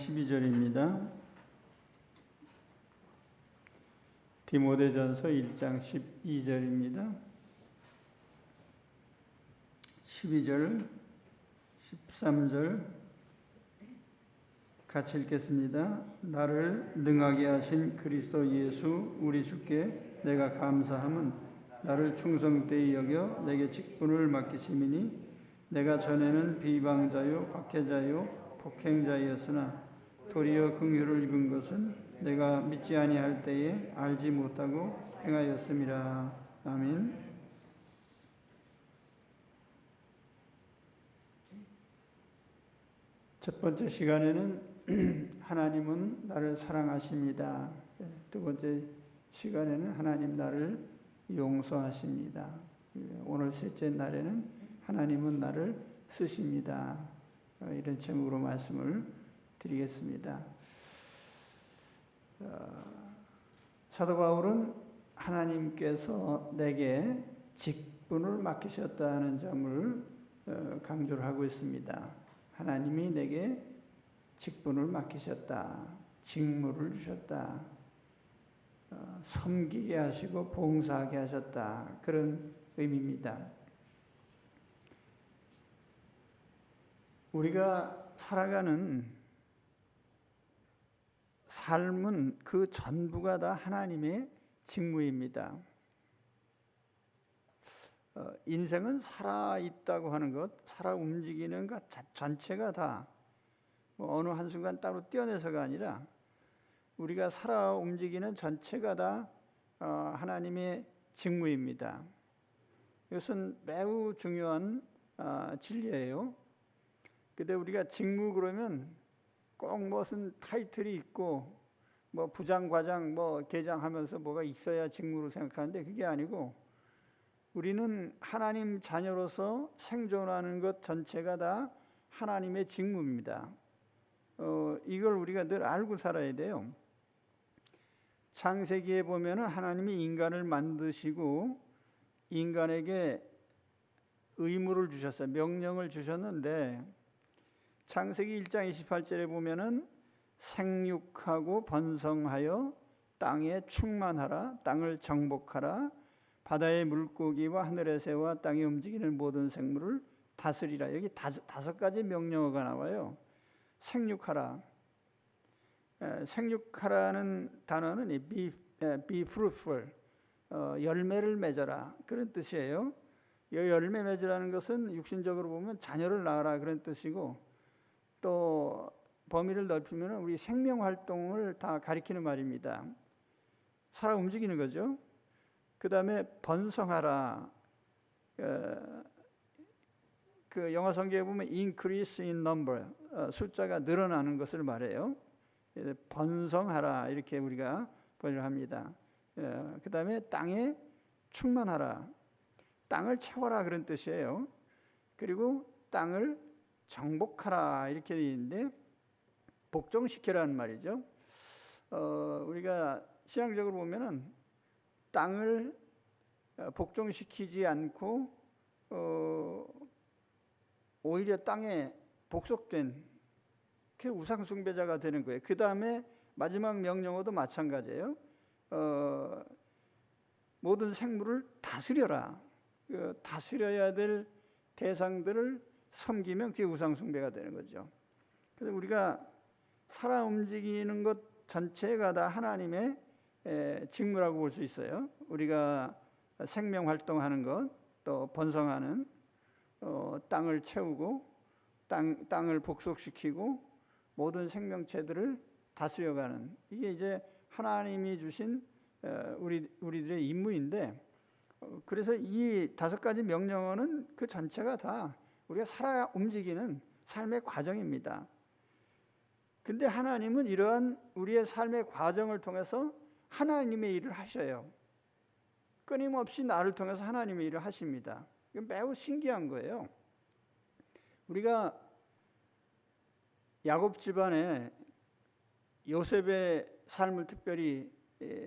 12절입니다. 디모데전서 1장 12절입니다. 12절, 13절 같이 읽겠습니다. 나를 능하게 하신 그리스도 예수 우리 주께 내가 감사함은 나를 충성되이 여겨 내게 직분을 맡기심이니 내가 전에는 비방자요 박해자요 폭행자였으나 도리어 긍휼을 입은 것은 내가 믿지 아니할 때에 알지 못하고 행하였음이라. 아멘. 첫 번째 시간에는 하나님은 나를 사랑하십니다. 두 번째 시간에는 하나님 나를 용서하십니다. 오늘 셋째 날에는 하나님은 나를 쓰십니다. 이런 제목으로 말씀을 드리겠습니다. 사도 바울은 하나님께서 내게 직분을 맡기셨다는 점을 강조를 하고 있습니다. 하나님이 내게 직분을 맡기셨다. 직무를 주셨다. 섬기게 하시고 봉사하게 하셨다. 그런 의미입니다. 우리가 살아가는 삶은 그 전부가 다 하나님의 직무입니다. 인생은 살아있다고 하는 것, 살아 움직이는 것 전체가 다 어느 한순간 따로 떼어내서가 아니라 우리가 살아 움직이는 전체가 다 하나님의 직무입니다. 이것은 매우 중요한 진리예요. 근데 우리가 직무 그러면 꼭 무슨 타이틀이 있고 뭐 부장, 과장, 뭐 계장 하면서 뭐가 있어야 직무로 생각하는데 그게 아니고 우리는 하나님 자녀로서 생존하는 것 전체가 다 하나님의 직무입니다. 이걸 우리가 늘 알고 살아야 돼요. 창세기에 보면은 하나님이 인간을 만드시고 인간에게 의무를 주셨어요. 명령을 주셨는데 창세기 1장 28절에 보면은 생육하고 번성하여 땅에 충만하라, 땅을 정복하라, 바다의 물고기와 하늘의 새와 땅에 움직이는 모든 생물을 다스리라. 여기 다섯 가지 명령어가 나와요. 생육하라. 생육하라는 단어는 be fruitful, 열매를 맺어라 그런 뜻이에요. 이 열매 맺으라는 것은 육신적으로 보면 자녀를 낳아라 그런 뜻이고 또 범위를 넓히면 우리 생명 활동을 다 가리키는 말입니다. 살아 움직이는 거죠. 그 다음에 번성하라. 그 영어 성경에 보면 increase in number, 숫자가 늘어나는 것을 말해요. 번성하라 이렇게 우리가 번역을 합니다. 그 다음에 땅에 충만하라. 땅을 채워라 그런 뜻이에요. 그리고 땅을 정복하라 이렇게 되어 있는데 복종시키라는 말이죠. 우리가 신앙적으로 보면은 땅을 복종시키지 않고 오히려 땅에 복속된 그 우상숭배자가 되는 거예요. 그 다음에 마지막 명령어도 마찬가지예요. 모든 생물을 다스려라. 다스려야 될 대상들을 섬기면 그게 우상숭배가 되는 거죠. 그래서 우리가 살아 움직이는 것 전체가 다 하나님의 직무라고 볼 수 있어요. 우리가 생명 활동하는 것, 또 번성하는, 땅을 채우고 땅을 복속시키고 모든 생명체들을 다스려가는 이게 이제 하나님이 주신 우리들의 임무인데 그래서 이 다섯 가지 명령어는 그 전체가 다 우리가 살아 움직이는 삶의 과정입니다. 근데 하나님은 이러한 우리의 삶의 과정을 통해서 하나님의 일을 하셔요. 끊임없이 나를 통해서 하나님의 일을 하십니다. 이건 매우 신기한 거예요. 우리가 야곱 집안의 요셉의 삶을 특별히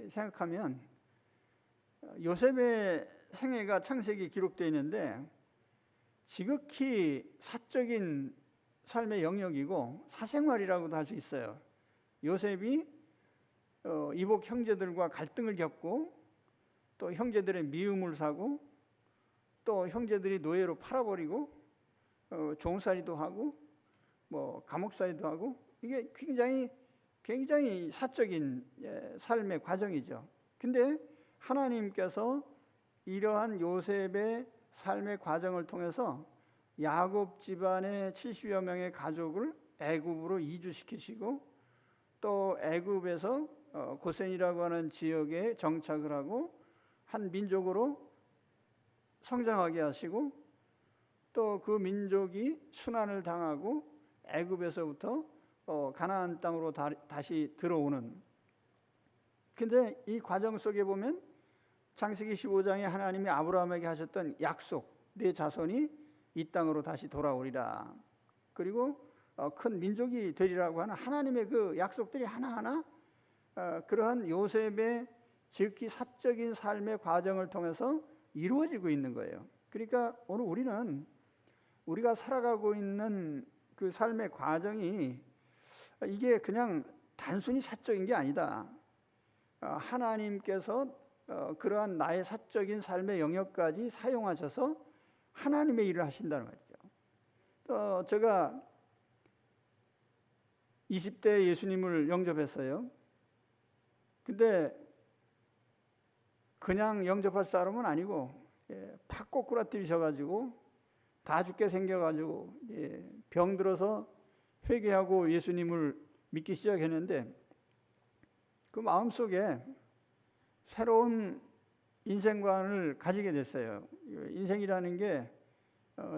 생각하면 요셉의 생애가 창세기에 기록되어 있는데 지극히 사적인 삶의 영역이고 사생활이라고도 할 수 있어요. 요셉이 이복 형제들과 갈등을 겪고 또 형제들의 미움을 사고 또 형제들이 노예로 팔아버리고 종살이도 하고 뭐 감옥살이도 하고 이게 굉장히 사적인 삶의 과정이죠. 근데 하나님께서 이러한 요셉의 삶의 과정을 통해서 야곱 집안의 70여 명의 가족을 애굽으로 이주시키시고 또 애굽에서 고센이라고 하는 지역에 정착을 하고 한 민족으로 성장하게 하시고 또 그 민족이 순환을 당하고 애굽에서부터 가나안 땅으로 다시 들어오는. 근데 이 과정 속에 보면 창세기 15장에 하나님이 아브라함에게 하셨던 약속, 네 자손이 이 땅으로 다시 돌아오리라. 그리고 큰 민족이 되리라고 하는 하나님의 그 약속들이 하나하나 그러한 요셉의 지극히 사적인 삶의 과정을 통해서 이루어지고 있는 거예요. 그러니까 오늘 우리가 살아가고 있는 그 삶의 과정이 이게 그냥 단순히 사적인 게 아니다. 하나님께서 그러한 나의 사적인 삶의 영역까지 사용하셔서 하나님의 일을 하신다는 말이죠. 제가 20대 예수님을 영접했어요. 근데 그냥 영접할 사람은 아니고 팍 꼬꾸라뜨리셔가지고 다 죽게 생겨가지고 병들어서 회개하고 예수님을 믿기 시작했는데 그 마음속에 새로운 인생관을 가지게 됐어요. 인생이라는 게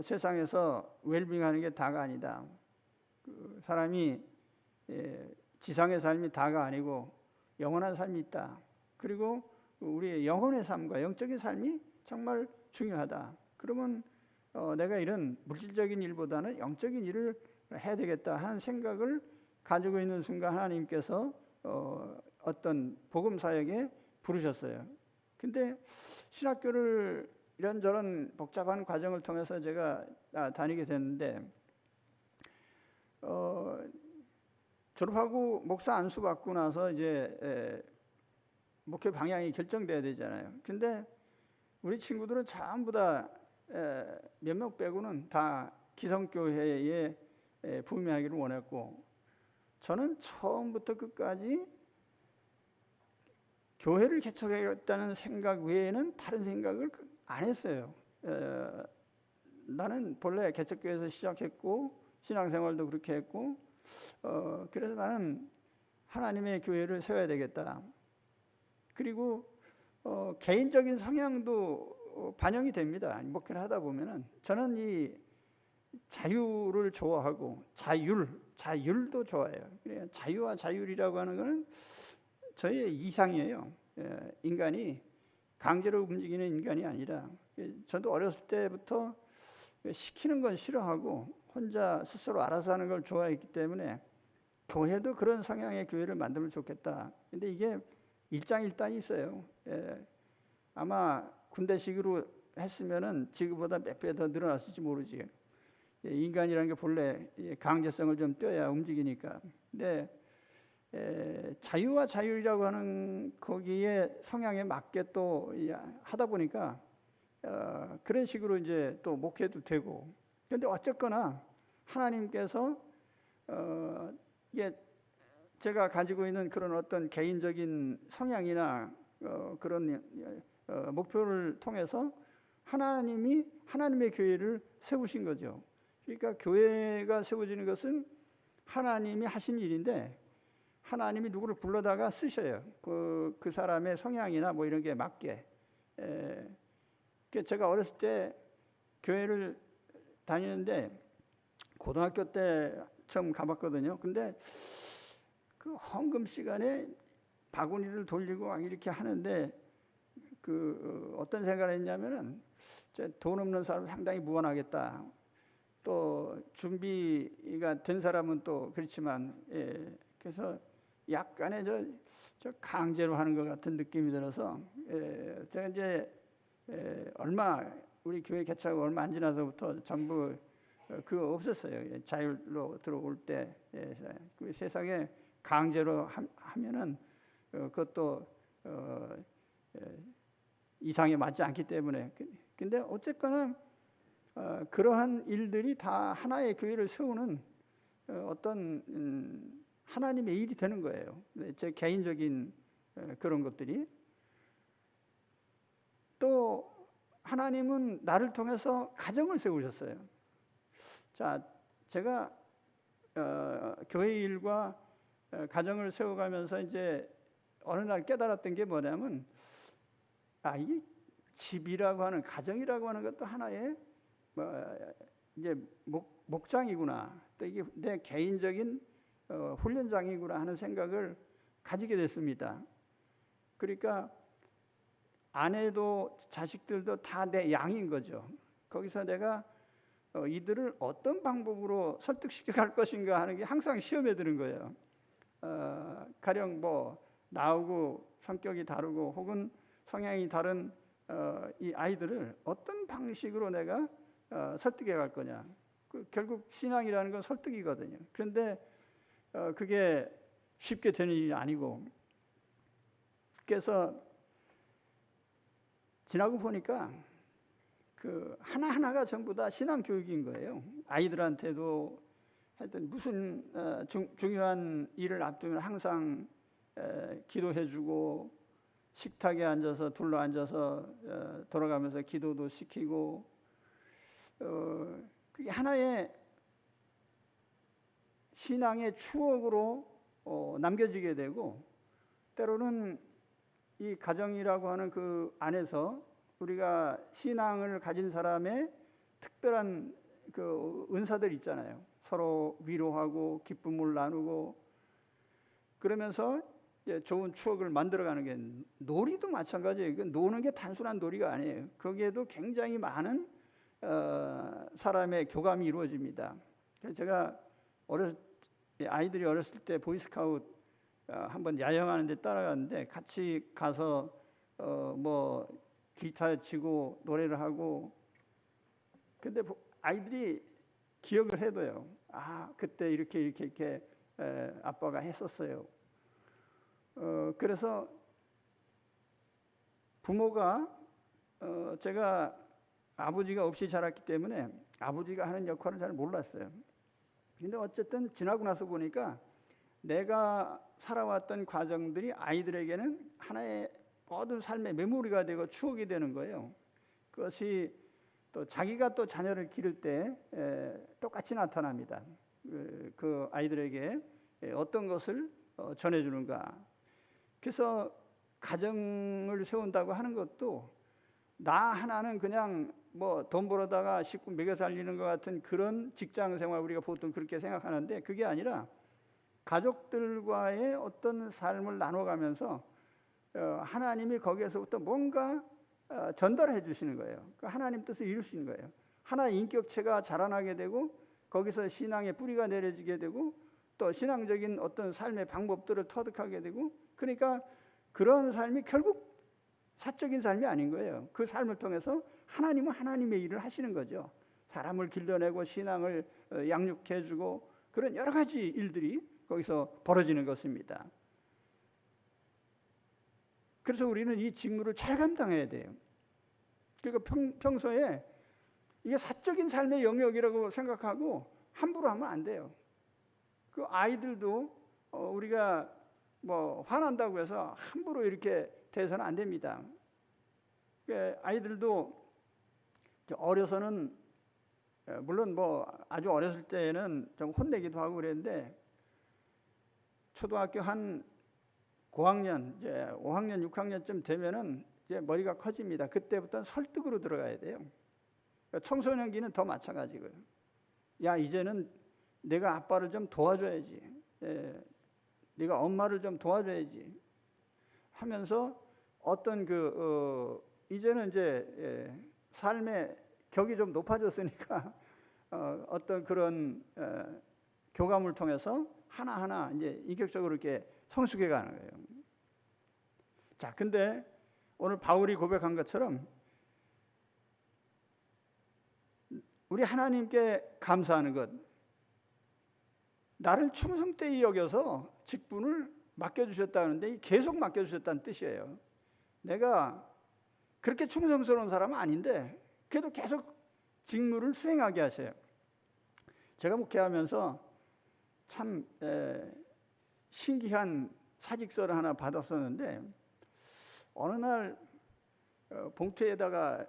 세상에서 웰빙하는 게 다가 아니다. 그 사람이 지상의 삶이 다가 아니고 영원한 삶이 있다. 그리고 우리의 영혼의 삶과 영적인 삶이 정말 중요하다. 그러면 내가 이런 물질적인 일보다는 영적인 일을 해야 되겠다 하는 생각을 가지고 있는 순간 하나님께서 어떤 복음 사역에 부르셨어요. 근데 신학교를 이런저런 복잡한 과정을 통해서 제가 다니게 됐는데 졸업하고 목사 안수 받고 나서 이제 목회 방향이 결정돼야 되잖아요. 근데 우리 친구들은 전부 다 몇 명 빼고는 다 기성교회에 부임하기를 원했고 저는 처음부터 끝까지 교회를 개척하겠다는 생각 외에는 다른 생각을 안 했어요. 나는 본래 개척교회에서 시작했고 신앙생활도 그렇게 했고 그래서 나는 하나님의 교회를 세워야 되겠다. 그리고 개인적인 성향도 반영이 됩니다. 목회를 하다 보면은 저는 이 자유를 좋아하고 자율도 좋아해요. 자유와 자율이라고 하는 것은 저의 이상이에요. 인간이 강제로 움직이는 인간이 아니라 저도 어렸을 때부터 시키는 건 싫어하고 혼자 스스로 알아서 하는 걸 좋아했기 때문에 교회도 그런 성향의 교회를 만들면 좋겠다. 근데 이게 일장일단이 있어요. 아마 군대식으로 했으면은 지금보다 몇 배 더 늘어났을지 모르지. 인간이라는 게 본래 강제성을 좀 떼어야 움직이니까. 근데 자유와 자율이라고 하는 거기에 성향에 맞게 또 하다 보니까 그런 식으로 이제 또 목회도 되고. 그런데 어쨌거나 하나님께서 이게 제가 가지고 있는 그런 어떤 개인적인 성향이나 그런 목표를 통해서 하나님의 교회를 세우신 거죠. 그러니까 교회가 세워지는 것은 하나님이 하신 일인데 하나님이 누구를 불러다가 쓰셔요. 그 사람의 성향이나 뭐 이런 게 맞게. 제가 어렸을 때 교회를 다니는데 고등학교 때 처음 가봤거든요. 근데 그 헌금 시간에 바구니를 돌리고 막 이렇게 하는데 어떤 생각을 했냐면은 돈 없는 사람 상당히 무관하겠다. 또 준비가 된 사람은 또 그렇지만 그래서 약간의 저 강제로 하는 것 같은 느낌이 들어서 제가 이제 우리 교회 개척하고 얼마 안 지나서부터 전부 그거 없었어요. 자율로 들어올 때 그 세상에 강제로 하면은 그것도 이상에 맞지 않기 때문에. 근데 어쨌거나 그러한 일들이 다 하나의 교회를 세우는 어떤 하나님의 일이 되는 거예요. 제 개인적인 그런 것들이. 또 하나님은 나를 통해서 가정을 세우셨어요. 자, 제가 교회 일과 가정을 세워가면서 이제 어느 날 깨달았던 게 뭐냐면, 이게 집이라고 하는, 가정이라고 하는 것도 하나의 이제 목장이구나, 또 이게 내 개인적인 훈련장이구나 하는 생각을 가지게 됐습니다. 그러니까 아내도 자식들도 다 내 양인 거죠. 거기서 내가 이들을 어떤 방법으로 설득시켜 갈 것인가 하는 게 항상 시험에 드는 거예요. 가령 뭐 나하고 성격이 다르고 혹은 성향이 다른 이 아이들을 어떤 방식으로 내가 설득해 갈 거냐. 결국 신앙이라는 건 설득이거든요. 그런데 그게 쉽게 되는 일이 아니고, 그래서 지나고 보니까 그 하나하나가 전부 다 신앙 교육인 거예요. 아이들한테도 하여튼 무슨 중요한 일을 앞두면 항상 기도해주고, 식탁에 앉아서 둘러 앉아서 돌아가면서 기도도 시키고, 그게 하나의 신앙의 추억으로 남겨지게 되고, 때로는 이 가정이라고 하는 그 안에서 우리가 신앙을 가진 사람의 특별한 그 은사들 있잖아요. 서로 위로하고 기쁨을 나누고, 그러면서 좋은 추억을 만들어가는 게, 놀이도 마찬가지예요. 노는 게 단순한 놀이가 아니에요. 거기에도 굉장히 많은 사람의 교감이 이루어집니다. 제가 아이들이 어렸을 때 보이스카우트 한번 야영하는 데 따라갔는데, 같이 가서 뭐 기타 치고 노래를 하고, 근데 아이들이 기억을 해둬요. 그때 이렇게 아빠가 했었어요. 그래서 부모가 제가 아버지가 없이 자랐기 때문에 아버지가 하는 역할을 잘 몰랐어요. 근데 어쨌든 지나고 나서 보니까 내가 살아왔던 과정들이 아이들에게는 하나의 모든 삶의 메모리가 되고 추억이 되는 거예요. 그것이 또 자기가 또 자녀를 기를 때 똑같이 나타납니다. 그 아이들에게 어떤 것을 전해주는가. 그래서 가정을 세운다고 하는 것도 나 하나는 그냥 뭐 돈 벌어다가 식구 먹여 살리는 것 같은 그런 직장 생활, 우리가 보통 그렇게 생각하는데, 그게 아니라 가족들과의 어떤 삶을 나눠가면서 하나님이 거기에서부터 뭔가 전달해 주시는 거예요. 그 하나님 뜻을 이루시는 거예요. 하나의 인격체가 자라나게 되고, 거기서 신앙의 뿌리가 내려지게 되고, 또 신앙적인 어떤 삶의 방법들을 터득하게 되고, 그러니까 그런 삶이 결국 사적인 삶이 아닌 거예요. 그 삶을 통해서 하나님은 하나님의 일을 하시는 거죠. 사람을 길러내고 신앙을 양육해주고, 그런 여러 가지 일들이 거기서 벌어지는 것입니다. 그래서 우리는 이 직무를 잘 감당해야 돼요. 그러니까 평소에 이게 사적인 삶의 영역이라고 생각하고 함부로 하면 안 돼요. 그 아이들도 우리가 뭐 화난다고 해서 함부로 이렇게 대해서는 안 됩니다. 아이들도 어려서는, 물론 뭐 아주 어렸을 때는 좀 혼내기도 하고 그랬는데, 초등학교 한 고학년, 이제 5학년, 6학년쯤 되면은 이제 머리가 커집니다. 그때부터는 설득으로 들어가야 돼요. 청소년기는 더 마찬가지고요. 야, 이제는 내가 아빠를 좀 도와줘야지. 네가 엄마를 좀 도와줘야지 하면서 어떤 이제는 이제 삶의 격이 좀 높아졌으니까 어떤 그런 교감을 통해서 하나하나 이제 인격적으로 이렇게 성숙해 가는 거예요. 자, 근데 오늘 바울이 고백한 것처럼 우리 하나님께 감사하는 것, 나를 충성되이 여겨서 직분을 맡겨주셨다는데 계속 맡겨주셨다는 뜻이에요. 내가 그렇게 충성스러운 사람은 아닌데 그래도 계속 직무를 수행하게 하세요. 제가 목회하면서 참 신기한 사직서를 하나 받았었는데 어느 날 봉투에다가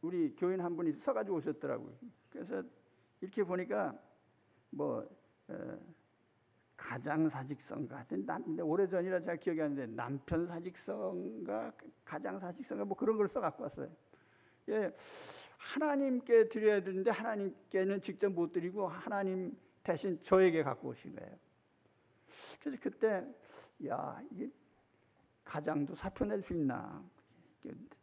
우리 교인 한 분이 써가지고 오셨더라고요. 그래서 이렇게 보니까 뭐 가장 사직서인가, 근데 오래전이라 잘 기억이 안 나는데 남편 사직서인가 가장 사직서인가 뭐 그런 걸 써갖고 왔어요. 예, 하나님께 드려야 되는데 하나님께는 직접 못 드리고 하나님 대신 저에게 갖고 오신 거예요. 그래서 그때 야, 이게 가장도 사표 낼 수 있나,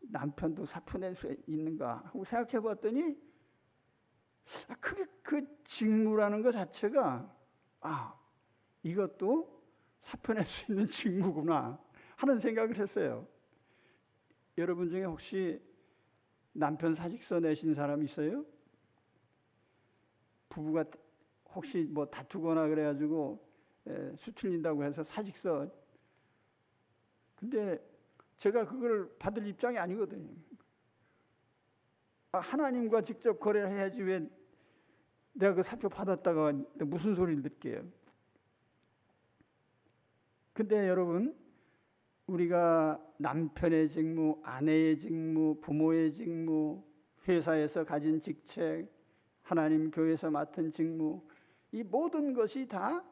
남편도 사표 낼 수 있는가 하고 생각해 봤더니 그게 그 직무라는 것 자체가 이것도 사표 낼 수 있는 직무구나 하는 생각을 했어요. 여러분 중에 혹시 남편 사직서 내신 사람 있어요? 부부가 혹시 뭐 다투거나 그래가지고 수틀린다고 해서 사직서, 근데 제가 그걸 받을 입장이 아니거든요. 하나님과 직접 거래를 해야지 왜 내가 그 사표 받았다가 무슨 소리를 듣게요. 근데 여러분, 우리가 남편의 직무, 아내의 직무, 부모의 직무, 회사에서 가진 직책, 하나님 교회에서 맡은 직무, 이 모든 것이 다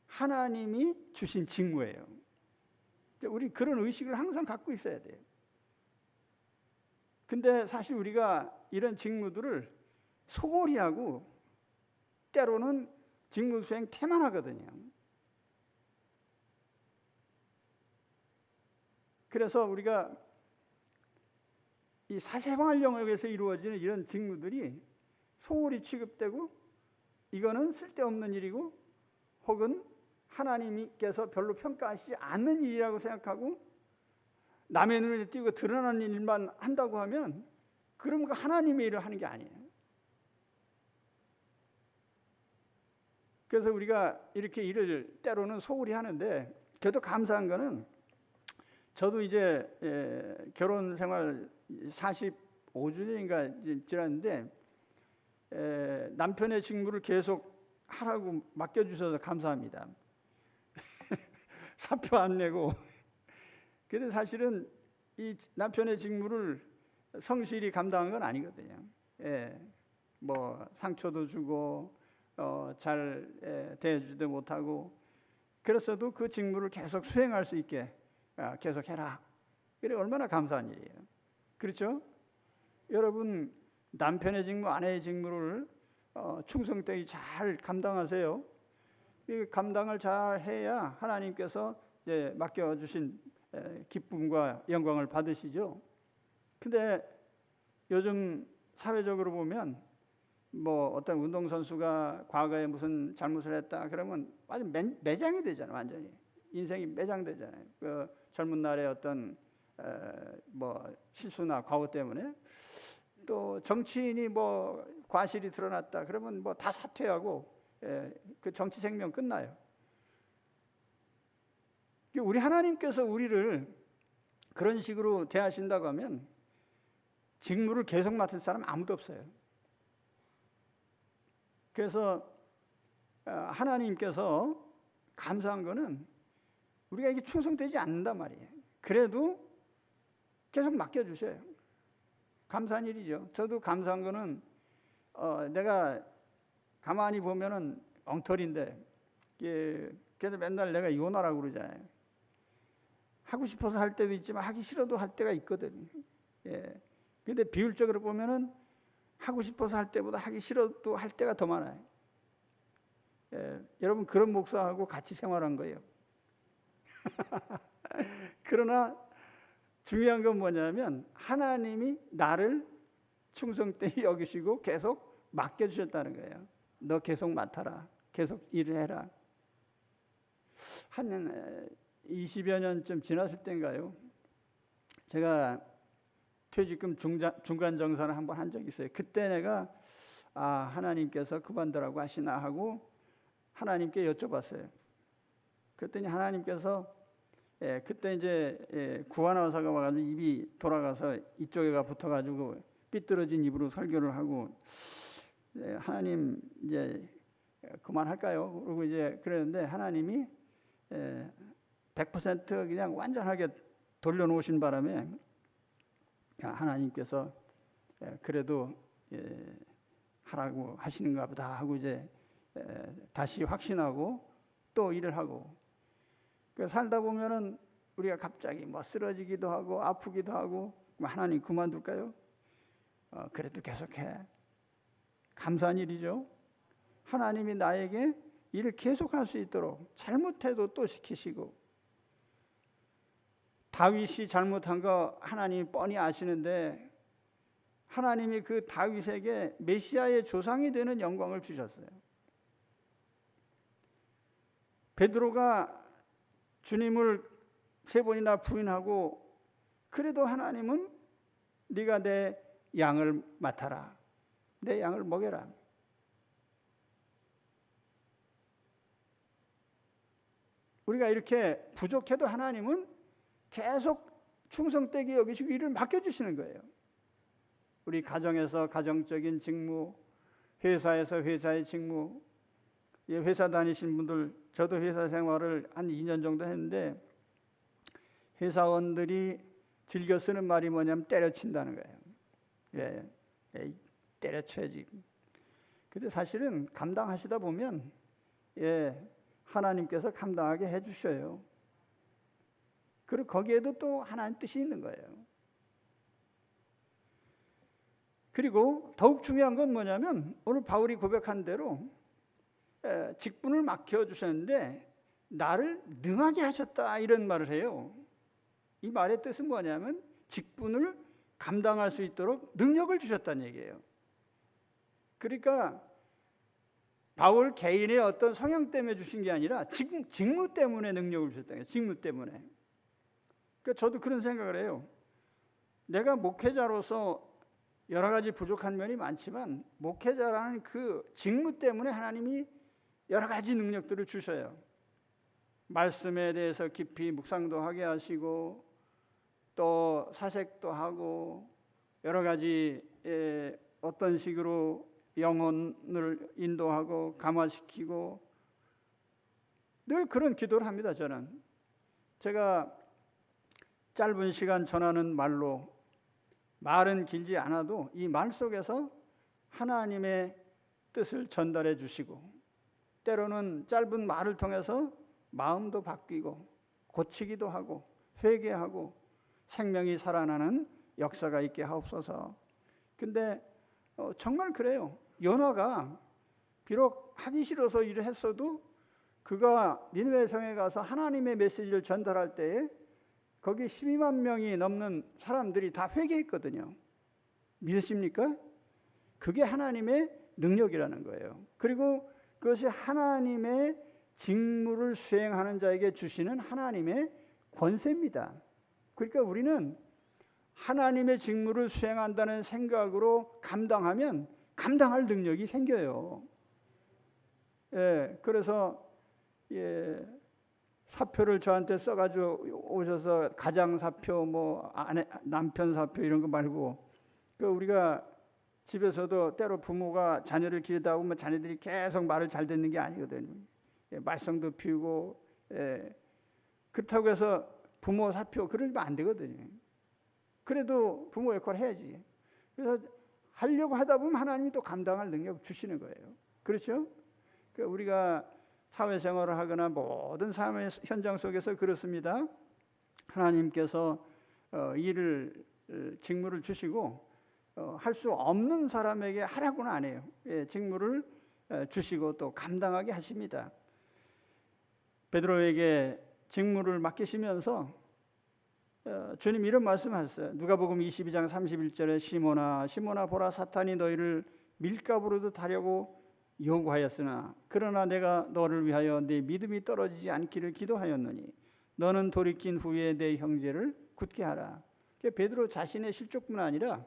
하나님이 주신 직무예요. 우리 그런 의식을 항상 갖고 있어야 돼요. 근데 사실 우리가 이런 직무들을 소홀히 하고 때로는 직무 수행 태만하거든요. 그래서 우리가 이 사회생활 영역에서 이루어지는 이런 직무들이 소홀히 취급되고 이거는 쓸데없는 일이고 혹은 하나님께서 별로 평가하시지 않는 일이라고 생각하고 남의 눈에 띄고 드러나는 일만 한다고 하면 그럼 그 하나님의 일을 하는 게 아니에요. 그래서 우리가 이렇게 일을 때로는 소홀히 하는데 그래도 감사한 거는 저도 이제 결혼 생활 45주년인가 지났는데 남편의 직무를 계속 하라고 맡겨주셔서 감사합니다. 사표 안 내고. 근데 사실은 이 남편의 직무를 성실히 감당한 건 아니거든요. 뭐 상처도 주고 잘 대해주지도 못하고 그랬어도 그 직무를 계속 수행할 수 있게 계속 해라. 그래 얼마나 감사한 일이에요. 그렇죠? 여러분 남편의 직무, 아내의 직무를 충성되이 잘 감당하세요. 이 감당을 잘 해야 하나님께서 맡겨주신 기쁨과 영광을 받으시죠. 근데 요즘 사회적으로 보면 뭐 어떤 운동선수가 과거에 무슨 잘못을 했다 그러면 완전 매장이 되잖아요. 완전히 인생이 매장되잖아요. 그 젊은 날의 어떤 뭐 실수나 과오 때문에. 또 정치인이 뭐 과실이 드러났다 그러면 뭐 다 사퇴하고 그 정치 생명 끝나요. 우리 하나님께서 우리를 그런 식으로 대하신다고 하면 직무를 계속 맡을 사람 아무도 없어요. 그래서 하나님께서 감사한 거는 우리가 이게 충성되지 않는단 말이에요. 그래도 계속 맡겨주셔요. 감사한 일이죠. 저도 감사한 거는 내가 가만히 보면은 엉터리인데 그래서 맨날 내가 이혼하라고 그러잖아요. 하고 싶어서 할 때도 있지만 하기 싫어도 할 때가 있거든. 근데 비율적으로 보면은 하고 싶어서 할 때보다 하기 싫어도 할 때가 더 많아요. 여러분 그런 목사하고 같이 생활한 거예요. 그러나 중요한 건 뭐냐면 하나님이 나를 충성되이 여기시고 계속 맡겨주셨다는 거예요. 너 계속 맡아라. 계속 일을 해라. 한 20여 년쯤 지났을 때인가요? 제가 퇴직금 중간 정산을 한번 한 적이 있어요. 그때 내가 하나님께서 그만두라고 하시나 하고 하나님께 여쭤봤어요. 그랬더니 하나님께서 그때 이제 구한의사가 와가지고 입이 돌아가서 이쪽에가 붙어가지고 삐뚤어진 입으로 설교를 하고 하나님 이제 그만할까요? 그리고 이제 그랬는데 하나님이 100% 그냥 완전하게 돌려놓으신 바람에 하나님께서 그래도 하라고 하시는가 보다 하고 이제 다시 확신하고 또 일을 하고 살다 보면은 우리가 갑자기 뭐 쓰러지기도 하고 아프기도 하고 하나님 그만둘까요? 그래도 계속해. 감사한 일이죠. 하나님이 나에게 일을 계속할 수 있도록 잘못해도 또 시키시고 다윗이 잘못한 거 하나님이 뻔히 아시는데 하나님이 그 다윗에게 메시아의 조상이 되는 영광을 주셨어요. 베드로가 주님을 3번이나 부인하고 그래도 하나님은 네가 내 양을 맡아라. 내 양을 먹여라. 우리가 이렇게 부족해도 하나님은 계속 충성되게 여기시고 일을 맡겨주시는 거예요. 우리 가정에서 가정적인 직무, 회사에서 회사의 직무, 회사 다니신 분들, 저도 회사 생활을 한 2년 정도 했는데 회사원들이 즐겨 쓰는 말이 뭐냐면 때려친다는 거예요. 때려쳐야지. 근데 사실은 감당하시다 보면 하나님께서 감당하게 해주셔요. 그리고 거기에도 또 하나님 뜻이 있는 거예요. 그리고 더욱 중요한 건 뭐냐면 오늘 바울이 고백한 대로 직분을 맡겨주셨는데 나를 능하게 하셨다 이런 말을 해요. 이 말의 뜻은 뭐냐면 직분을 감당할 수 있도록 능력을 주셨다는 얘기예요. 그러니까 바울 개인의 어떤 성향 때문에 주신 게 아니라 직무 때문에 능력을 주셨다는 거예요. 직무 때문에. 그러니까 저도 그런 생각을 해요. 내가 목회자로서 여러 가지 부족한 면이 많지만 목회자라는 그 직무 때문에 하나님이 여러 가지 능력들을 주셔요. 말씀에 대해서 깊이 묵상도 하게 하시고 또 사색도 하고 여러 가지 어떤 식으로 영혼을 인도하고 감화시키고 늘 그런 기도를 합니다. 저는 제가 짧은 시간 전하는 말로 말은 길지 않아도 이 말 속에서 하나님의 뜻을 전달해 주시고 때로는 짧은 말을 통해서 마음도 바뀌고 고치기도 하고 회개하고 생명이 살아나는 역사가 있게 하옵소서. 근데 정말 그래요. 요나가 비록 하기 싫어서 일을 했어도 그가 니느웨 성에 가서 하나님의 메시지를 전달할 때에 거기 12만 명이 넘는 사람들이 다 회개했거든요. 믿으십니까? 그게 하나님의 능력이라는 거예요. 그리고 그것이 하나님의 직무를 수행하는 자에게 주시는 하나님의 권세입니다. 그러니까 우리는 하나님의 직무를 수행한다는 생각으로 감당하면 감당할 능력이 생겨요. 그래서 사표를 저한테 써가지고 오셔서 가장 사표, 뭐 남편 사표 이런 거 말고 우리가 집에서도 때로 부모가 자녀를 기르다 보면 자녀들이 계속 말을 잘 듣는 게 아니거든요. 말썽도 피우고 그렇다고 해서 부모 사표 그러면 안 되거든요. 그래도 부모 역할을 해야지. 그래서 하려고 하다 보면 하나님이 또 감당할 능력 주시는 거예요. 그렇죠? 그러니까 우리가 사회생활을 하거나 모든 삶의 현장 속에서 그렇습니다. 하나님께서 직무를 주시고 할 수 없는 사람에게 하라고는 안 해요. 직무를 주시고 또 감당하게 하십니다. 베드로에게 직무를 맡기시면서 주님 이런 말씀하셨어요. 누가복음 22장 31절에 시몬아 보라 사탄이 너희를 밀가부로도 타려고 요구하였으나 그러나 내가 너를 위하여 네 믿음이 떨어지지 않기를 기도하였노니 너는 돌이킨 후에 내 형제를 굳게 하라. 베드로 자신의 실족뿐 아니라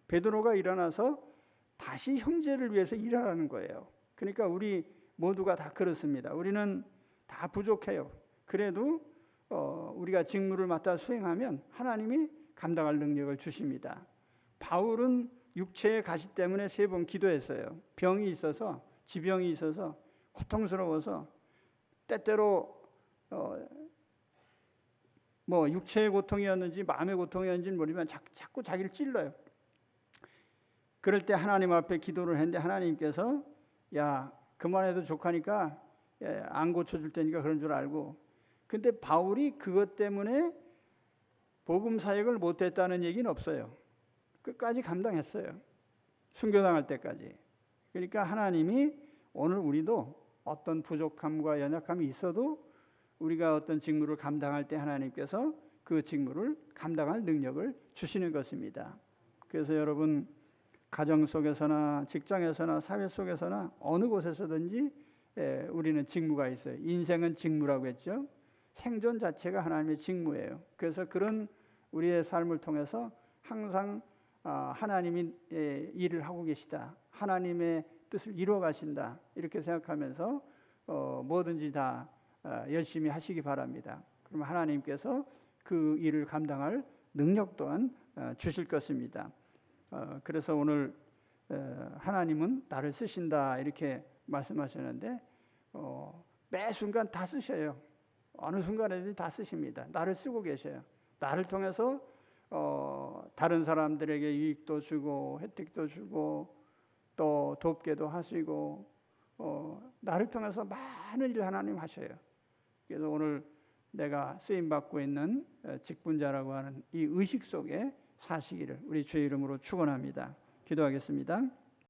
베드로가 일어나서 다시 형제를 위해서 일하라는 거예요. 그러니까 우리 모두가 다 그렇습니다. 우리는 다 부족해요. 그래도 우리가 직무를 맡아 수행하면 하나님이 감당할 능력을 주십니다. 바울은 육체의 가시 때문에 3번 기도했어요. 병이 있어서, 지병이 있어서 고통스러워서 때때로 뭐 육체의 고통이었는지 마음의 고통이었는지는 모르지만 자꾸 자기를 찔러요. 그럴 때 하나님 앞에 기도를 했는데 하나님께서 야 그만해도 족하니까 안 고쳐줄 테니까 그런 줄 알고, 근데 바울이 그것 때문에 복음 사역을 못했다는 얘기는 없어요. 끝까지 감당했어요. 순교당할 때까지. 그러니까 하나님이 오늘 우리도 어떤 부족함과 연약함이 있어도 우리가 어떤 직무를 감당할 때 하나님께서 그 직무를 감당할 능력을 주시는 것입니다. 그래서 여러분 가정 속에서나 직장에서나 사회 속에서나 어느 곳에서든지 우리는 직무가 있어요. 인생은 직무라고 했죠. 생존 자체가 하나님의 직무예요. 그래서 그런 우리의 삶을 통해서 항상 하나님이 일을 하고 계시다, 하나님의 뜻을 이루어 가신다, 이렇게 생각하면서 뭐든지 다 열심히 하시기 바랍니다. 그럼 하나님께서 그 일을 감당할 능력 또한 주실 것입니다. 그래서 오늘 하나님은 나를 쓰신다 이렇게 말씀하셨는데 매 순간 다 쓰셔요. 어느 순간에든 다 쓰십니다. 나를 쓰고 계셔요. 나를 통해서 다른 사람들에게 유익도 주고 혜택도 주고 또 돕게도 하시고 나를 통해서 많은 일을 하나님 하셔요. 그래서 오늘 내가 쓰임받고 있는 직분자라고 하는 이 의식 속에 사시기를 우리 주의 이름으로 축원합니다. 기도하겠습니다.